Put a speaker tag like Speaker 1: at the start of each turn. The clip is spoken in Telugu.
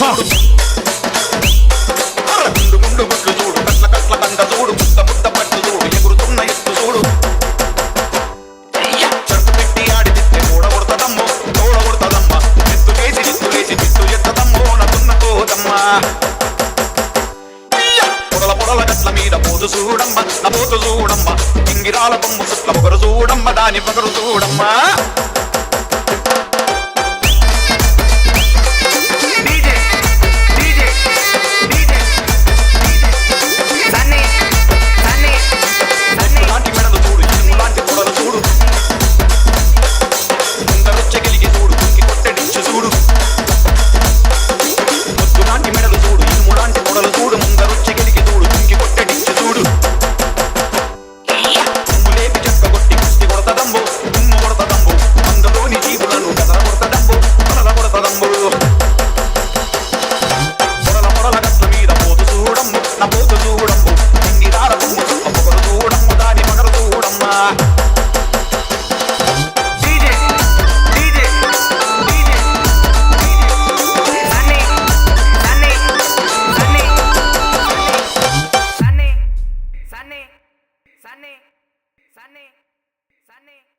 Speaker 1: గుండు గుండు గుడ్లు చూడు, కట్ల కట్ల కండ చూడు, ముద్ద ముద్ద పట్టు చూడు, ఎగురుతున్న ఎత్తు చూడు. చెరుకు పెట్టి ఆడి తిట్టే కూడగొడతదమ్మో, తోడగొడతదమ్మ. ఎత్తులేసి నిత్తులేసి తిట్టు ఎత్తదమ్మో, నదున్న పోదమ్మా. పొడల పొడల గట్ల మీద పోతు చూడమ్మ, నా పోతు చూడమ్మ. ఇంగిరాల బొమ్ము సుట్ల పొగరు చూడమ్మ, దాని పొగరు చూడమ్మా.
Speaker 2: Sunny.